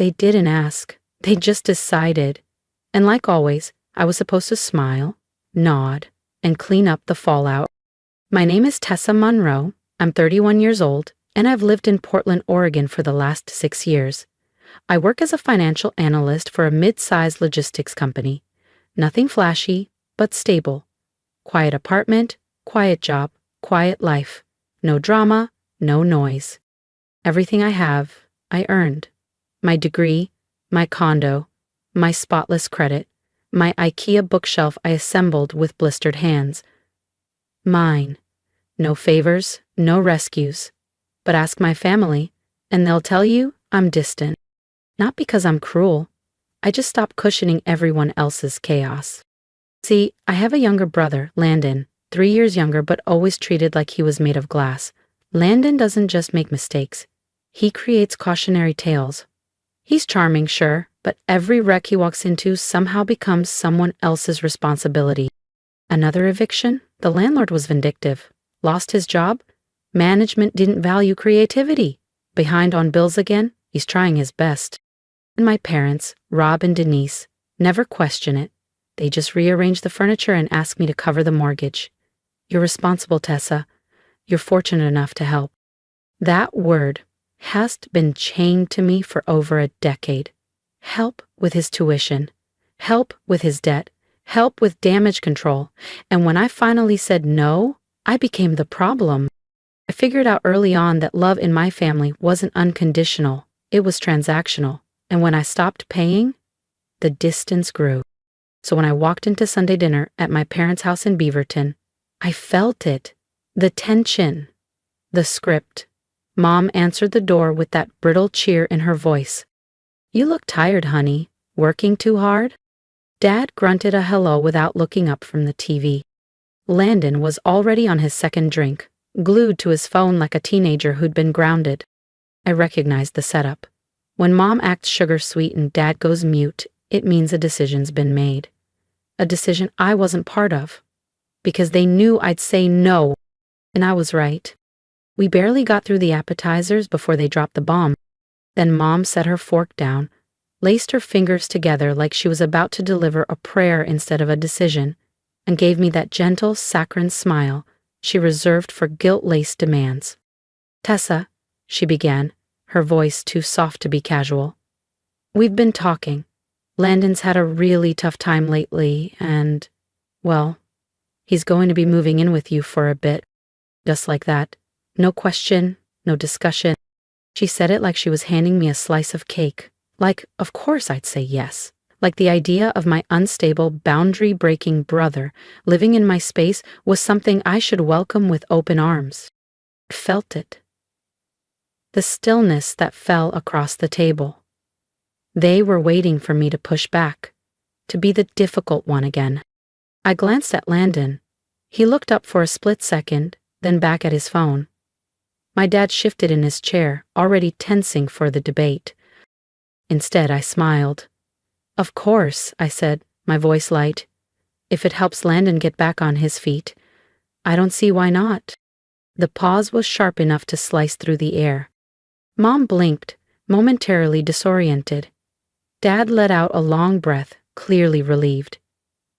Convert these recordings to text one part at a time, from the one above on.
They didn't ask. They just decided. And like always, I was supposed to smile, nod, and clean up the fallout. My name is Tessa Monroe. I'm 31 years old, and I've lived in Portland, Oregon for the last 6 years. I work as a financial analyst for a mid-sized logistics company. Nothing flashy, but stable. Quiet apartment, quiet job, quiet life. No drama, no noise. Everything I have, I earned. My degree, my condo, my spotless credit, my IKEA bookshelf I assembled with blistered hands. Mine. No favors, no rescues. But ask my family, and they'll tell you I'm distant. Not because I'm cruel. I just stopped cushioning everyone else's chaos. See, I have a younger brother, Landon, 3 years younger but always treated like he was made of glass. Landon doesn't just make mistakes. He creates cautionary tales. He's charming, sure, but every wreck he walks into somehow becomes someone else's responsibility. Another eviction? The landlord was vindictive. Lost his job? Management didn't value creativity. Behind on bills again? He's trying his best. And my parents, Rob and Denise, never question it. They just rearrange the furniture and ask me to cover the mortgage. You're responsible, Tessa. You're fortunate enough to help. That word has been chained to me for over a decade. Help with his tuition. Help with his debt. Help with damage control. And when I finally said no, I became the problem. I figured out early on that love in my family wasn't unconditional. It was transactional. And when I stopped paying, the distance grew. So when I walked into Sunday dinner at my parents' house in Beaverton, I felt it. The tension. The script. Mom answered the door with that brittle cheer in her voice. You look tired, honey. Working too hard? Dad grunted a hello without looking up from the TV. Landon was already on his second drink, glued to his phone like a teenager who'd been grounded. I recognized the setup. When Mom acts sugar-sweet and Dad goes mute, it means a decision's been made. A decision I wasn't part of. Because they knew I'd say no. And I was right. We barely got through the appetizers before they dropped the bomb. Then Mom set her fork down, laced her fingers together like she was about to deliver a prayer instead of a decision, and gave me that gentle, saccharine smile she reserved for guilt-laced demands. Tessa, she began, her voice too soft to be casual. We've been talking. Landon's had a really tough time lately, and, well, he's going to be moving in with you for a bit. Just like that. No question, no discussion. She said it like she was handing me a slice of cake. Like, of course I'd say yes. Like the idea of my unstable, boundary-breaking brother living in my space was something I should welcome with open arms. I felt it. The stillness that fell across the table. They were waiting for me to push back, to be the difficult one again. I glanced at Landon. He looked up for a split second, then back at his phone. My dad shifted in his chair, already tensing for the debate. Instead, I smiled. Of course, I said, my voice light. If it helps Landon get back on his feet, I don't see why not. The pause was sharp enough to slice through the air. Mom blinked, momentarily disoriented. Dad let out a long breath, clearly relieved.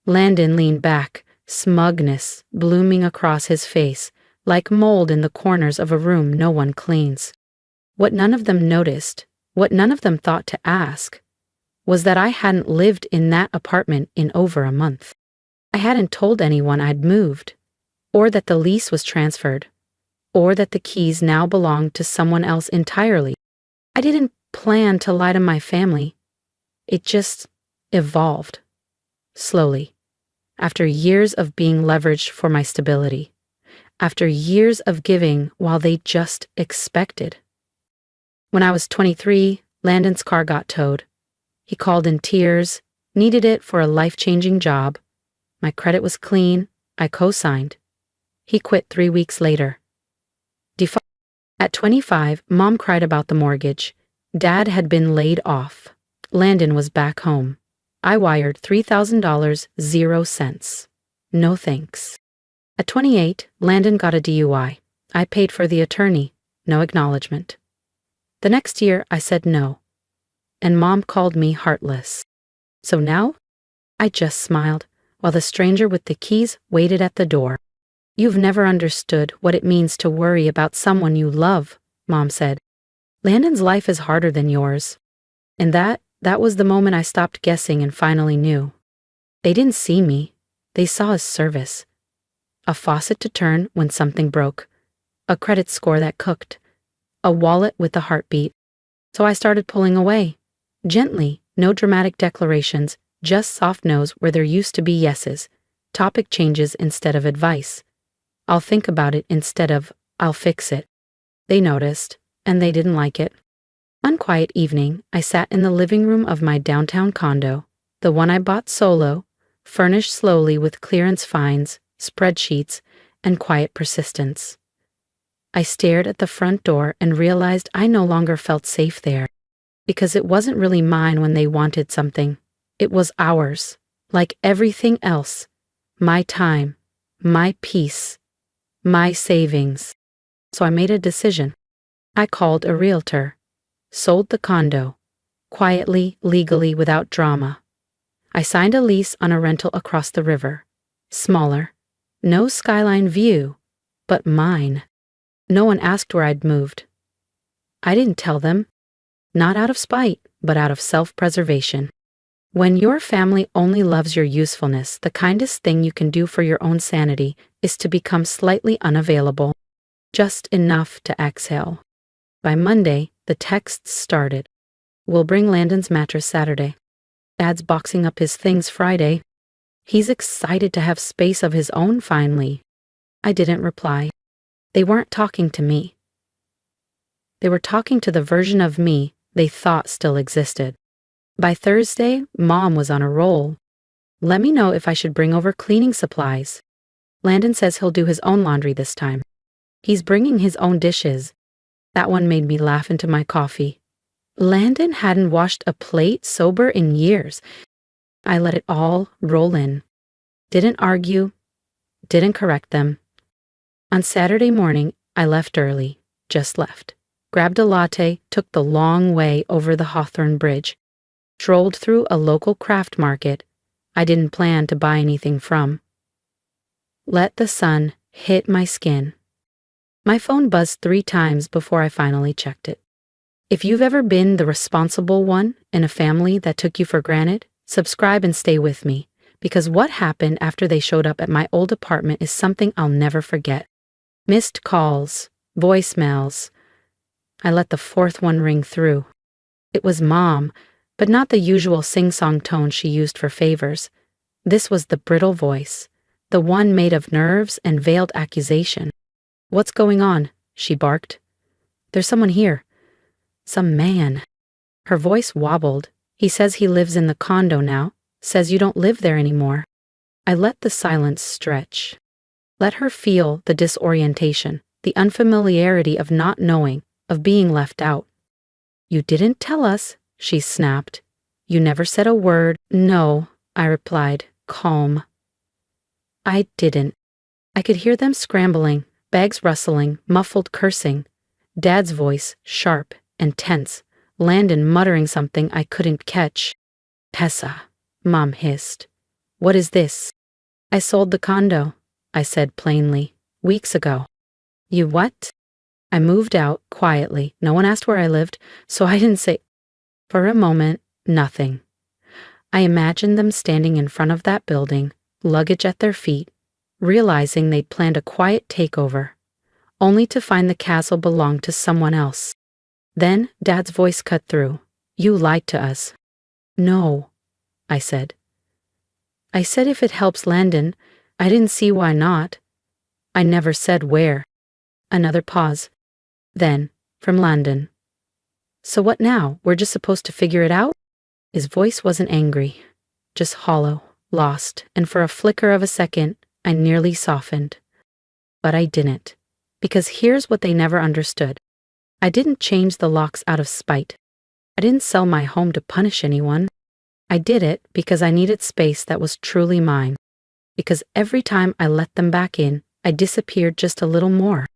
Landon leaned back, smugness blooming across his face, like mold in the corners of a room no one cleans. What none of them noticed, what none of them thought to ask, was that I hadn't lived in that apartment in over a month. I hadn't told anyone I'd moved, or that the lease was transferred, or that the keys now belonged to someone else entirely. I didn't plan to lie to my family. It just evolved. Slowly. After years of being leveraged for my stability. After years of giving while they just expected. When I was 23, Landon's car got towed. He called in tears, needed it for a life-changing job. My credit was clean. I co-signed. He quit 3 weeks later. At 25, Mom cried about the mortgage. Dad had been laid off. Landon was back home. I wired $3,000, 0 cents. No thanks. At 28, Landon got a DUI. I paid for the attorney. No acknowledgement. The next year, I said no. and Mom called me heartless. So now? I just smiled, while the stranger with the keys waited at the door. You've never understood what it means to worry about someone you love, Mom said. Landon's life is harder than yours. And that was the moment I stopped guessing and finally knew. They didn't see me. They saw his service. A faucet to turn when something broke. A credit score that cooked. A wallet with a heartbeat. So I started pulling away. Gently, no dramatic declarations, just soft no's where there used to be yeses. Topic changes instead of advice. I'll think about it instead of, I'll fix it. They noticed, and they didn't like it. One quiet evening, I sat in the living room of my downtown condo, the one I bought solo, furnished slowly with clearance finds, spreadsheets, and quiet persistence. I stared at the front door and realized I no longer felt safe there, because it wasn't really mine when they wanted something. It was ours, like everything else. My time, my peace, my savings. So I made a decision. I called a realtor, sold the condo, quietly, legally, without drama. I signed a lease on a rental across the river. Smaller, no skyline view, but mine. No one asked where I'd moved. I didn't tell them, not out of spite, but out of self-preservation. When your family only loves your usefulness, the kindest thing you can do for your own sanity is to become slightly unavailable, just enough to exhale. By Monday, the texts started. We'll bring Landon's mattress Saturday. Dad's boxing up his things Friday. He's excited to have space of his own finally. I didn't reply. They weren't talking to me. They were talking to the version of me they thought still existed. By Thursday, Mom was on a roll. Let me know if I should bring over cleaning supplies. Landon says he'll do his own laundry this time. He's bringing his own dishes. That one made me laugh into my coffee. Landon hadn't washed a plate sober in years. I let it all roll in. Didn't argue. Didn't correct them. On Saturday morning, I left early. Just left. Grabbed a latte, took the long way over the Hawthorne Bridge. Strolled through a local craft market I didn't plan to buy anything from. Let the sun hit my skin. My phone buzzed 3 times before I finally checked it. If you've ever been the responsible one in a family that took you for granted, subscribe and stay with me, because what happened after they showed up at my old apartment is something I'll never forget. Missed calls, voicemails. I let the 4th one ring through. It was Mom, but not the usual sing-song tone she used for favors. This was the brittle voice, the one made of nerves and veiled accusation. "What's going on?" she barked. "There's someone here. Some man." Her voice wobbled. "He says he lives in the condo now, says you don't live there anymore." I let the silence stretch. Let her feel the disorientation, the unfamiliarity of not knowing, of being left out. "You didn't tell us," she snapped. "You never said a word." "No," I replied, calm. I didn't. I could hear them scrambling, bags rustling, muffled cursing. Dad's voice, sharp and tense. Landon muttering something I couldn't catch. "Tessa," Mom hissed. "What is this?" "I sold the condo," I said plainly, "weeks ago." "You what?" I moved out quietly. No one asked where I lived, so I didn't say. For a moment, nothing. I imagined them standing in front of that building, luggage at their feet, realizing they'd planned a quiet takeover, only to find the castle belonged to someone else. Then Dad's voice cut through. "You lied to us." "No," I said. "I said if it helps Landon, I didn't see why not. I never said where." Another pause. Then, from Landon. "So what now? We're just supposed to figure it out?" His voice wasn't angry, just hollow, lost, and for a flicker of a second, I nearly softened. But I didn't, because here's what they never understood. I didn't change the locks out of spite. I didn't sell my home to punish anyone. I did it because I needed space that was truly mine. Because every time I let them back in, I disappeared just a little more.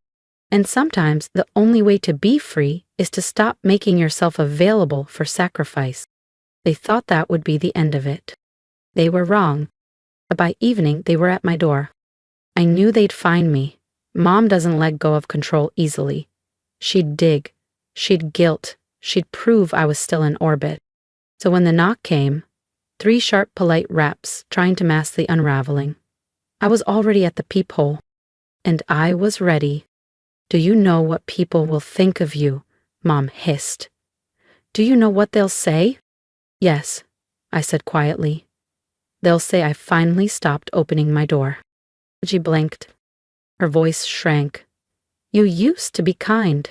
And sometimes the only way to be free is to stop making yourself available for sacrifice. They thought that would be the end of it. They were wrong. By evening, they were at my door. I knew they'd find me. Mom doesn't let go of control easily. She'd dig. She'd guilt. She'd prove I was still in orbit. So when the knock came, 3 sharp, polite raps trying to mask the unraveling, I was already at the peephole. And I was ready. "Do you know what people will think of you?" Mom hissed. "Do you know what they'll say?" "Yes," I said quietly. "They'll say I finally stopped opening my door." She blinked. Her voice shrank. "You used to be kind."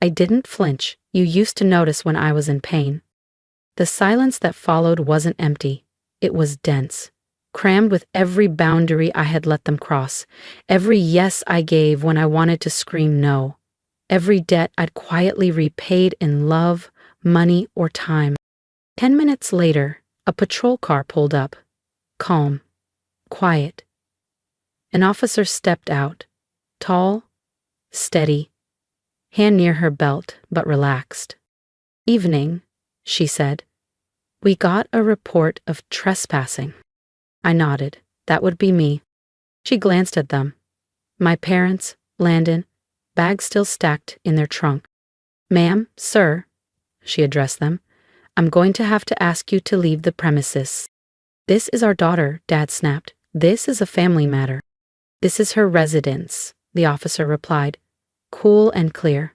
I didn't flinch. "You used to notice when I was in pain." The silence that followed wasn't empty. It was dense, crammed with every boundary I had let them cross, every yes I gave when I wanted to scream no, every debt I'd quietly repaid in love, money, or time. 10 minutes later, a patrol car pulled up. Calm. Quiet. An officer stepped out. Tall. Steady. Hand near her belt, but relaxed. "Evening," she said. "We got a report of trespassing." I nodded. That would be me. She glanced at them. My parents, Landon, bags still stacked in their trunk. "Ma'am, sir," she addressed them, "I'm going to have to ask you to leave the premises." "This is our daughter," Dad snapped. "This is a family matter." "This is her residence," the officer replied, cool and clear.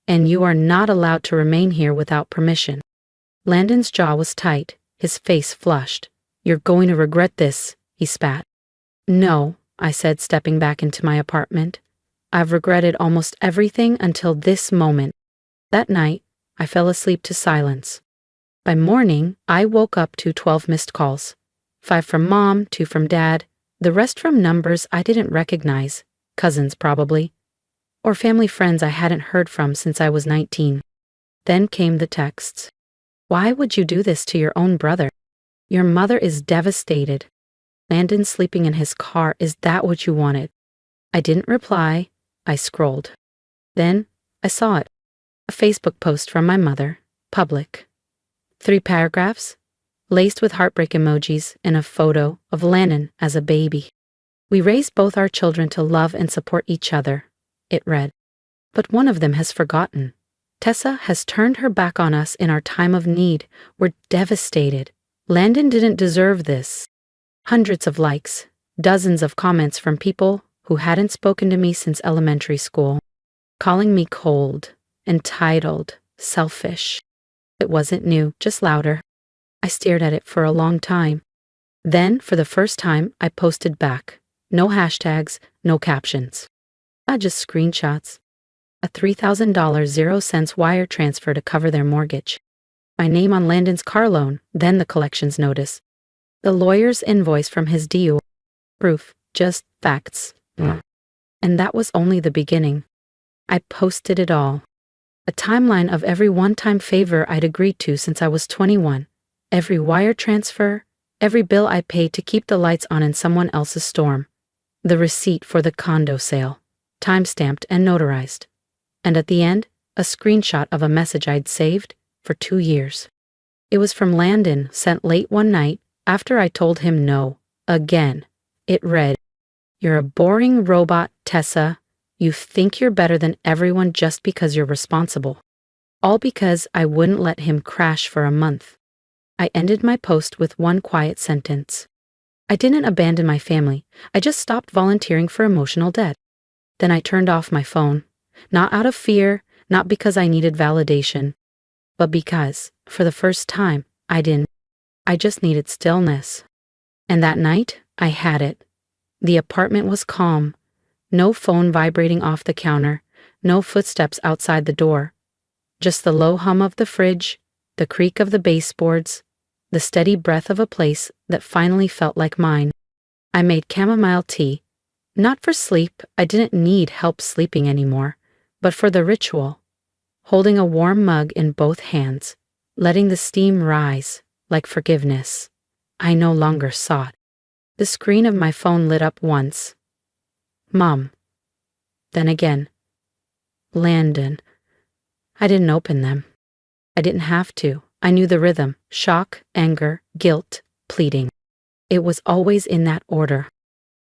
"And you are not allowed to remain here without permission." Landon's jaw was tight, his face flushed. "You're going to regret this," he spat. "No," I said, stepping back into my apartment. "I've regretted almost everything until this moment." That night, I fell asleep to silence. By morning, I woke up to 12 missed calls. 5 from Mom, 2 from Dad, the rest from numbers I didn't recognize, cousins probably, or family friends I hadn't heard from since I was 19. Then came the texts. "Why would you do this to your own brother? Your mother is devastated. Landon's sleeping in his car. Is that what you wanted?" I didn't reply. I scrolled. Then I saw it. A Facebook post from my mother, public. 3 paragraphs, laced with heartbreak emojis and a photo of Landon as a baby. "We raised both our children to love and support each other," it read. "But one of them has forgotten. Tessa has turned her back on us in our time of need. We're devastated. Landon didn't deserve this." Hundreds of likes, dozens of comments from people who hadn't spoken to me since elementary school, calling me cold, entitled, selfish. It wasn't new, just louder. I stared at it for a long time. Then, for the first time, I posted back. No hashtags, no captions. Just screenshots. A $3,000 0 cents wire transfer to cover their mortgage. My name on Landon's car loan, then the collections notice. The lawyer's invoice from his DU. Proof, just facts. And that was only the beginning. I posted it all. A timeline of every one-time favor I'd agreed to since I was 21. Every wire transfer, every bill I paid to keep the lights on in someone else's storm. The receipt for the condo sale, time-stamped and notarized. And at the end, a screenshot of a message I'd saved for 2 years. It was from Landon, sent late one night after I told him no, again. It read, "You're a boring robot, Tessa. You think you're better than everyone just because you're responsible." All because I wouldn't let him crash for a month. I ended my post with one quiet sentence. I didn't abandon my family. I just stopped volunteering for emotional debt. Then I turned off my phone. Not out of fear, not because I needed validation, but because, for the first time, I didn't. I just needed stillness. And that night, I had it. The apartment was calm. No phone vibrating off the counter, no footsteps outside the door. Just the low hum of the fridge, the creak of the baseboards, the steady breath of a place that finally felt like mine. I made chamomile tea. Not for sleep, I didn't need help sleeping anymore, but for the ritual. Holding a warm mug in both hands, letting the steam rise, like forgiveness. I no longer sought. The screen of my phone lit up once. Mom. Then again. Landon. I didn't open them. I didn't have to. I knew the rhythm: shock, anger, guilt, pleading. It was always in that order.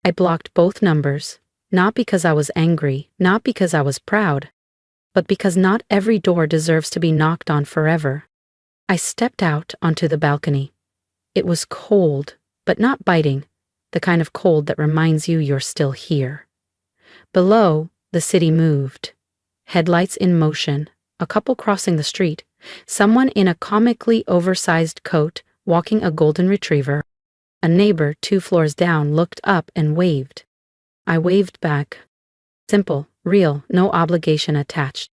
I blocked both numbers, not because I was angry, not because I was proud, but because not every door deserves to be knocked on forever. I stepped out onto the balcony. It was cold, but not biting, the kind of cold that reminds you you're still here. Below, the city moved. Headlights in motion, a couple crossing the street, someone in a comically oversized coat walking a golden retriever. A neighbor 2 floors down looked up and waved. I waved back. Simple, real, no obligation attached.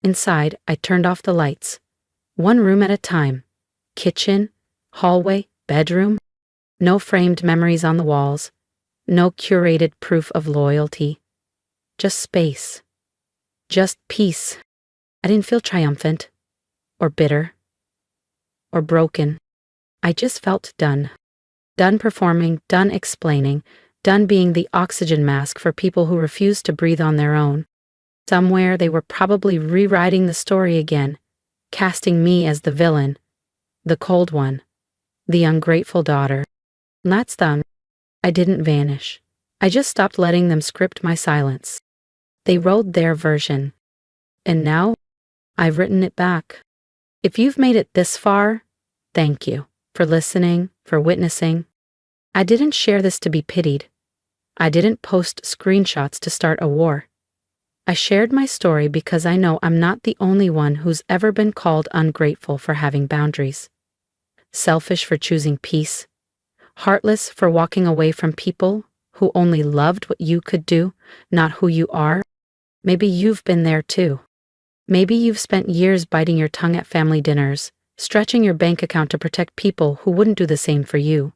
Inside, I turned off the lights. One room at a time. Kitchen, hallway, bedroom. No framed memories on the walls. No curated proof of loyalty. Just space. Just peace. I didn't feel triumphant, or bitter, or broken. I just felt done. Done performing, done explaining, done being the oxygen mask for people who refuse to breathe on their own. Somewhere they were probably rewriting the story again, casting me as the villain, the cold one, the ungrateful daughter. And that's them. I didn't vanish. I just stopped letting them script my silence. They wrote their version. And now, I've written it back. If you've made it this far, thank you for listening, for witnessing. I didn't share this to be pitied. I didn't post screenshots to start a war. I shared my story because I know I'm not the only one who's ever been called ungrateful for having boundaries, selfish for choosing peace, heartless for walking away from people who only loved what you could do, not who you are. Maybe you've been there too. Maybe you've spent years biting your tongue at family dinners, stretching your bank account to protect people who wouldn't do the same for you.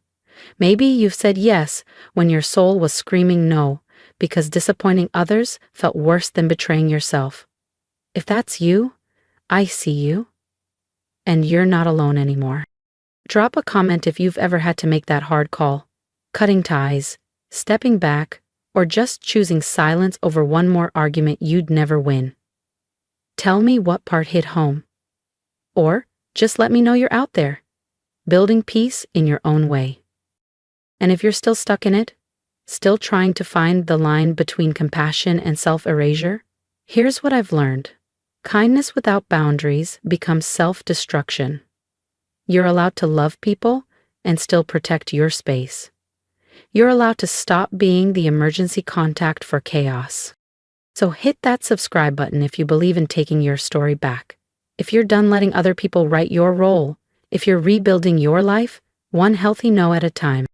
Maybe you've said yes when your soul was screaming no, because disappointing others felt worse than betraying yourself. If that's you, I see you. And you're not alone anymore. Drop a comment if you've ever had to make that hard call, cutting ties, stepping back, or just choosing silence over one more argument you'd never win. Tell me what part hit home. Or just let me know you're out there, building peace in your own way. And if you're still stuck in it, still trying to find the line between compassion and self-erasure, here's what I've learned. Kindness without boundaries becomes self-destruction. You're allowed to love people and still protect your space. You're allowed to stop being the emergency contact for chaos. So hit that subscribe button if you believe in taking your story back. If you're done letting other people write your role, if you're rebuilding your life, one healthy no at a time.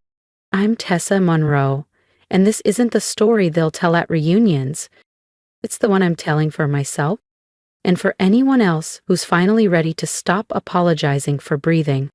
I'm Tessa Monroe, and this isn't the story they'll tell at reunions. It's the one I'm telling for myself, and for anyone else who's finally ready to stop apologizing for breathing.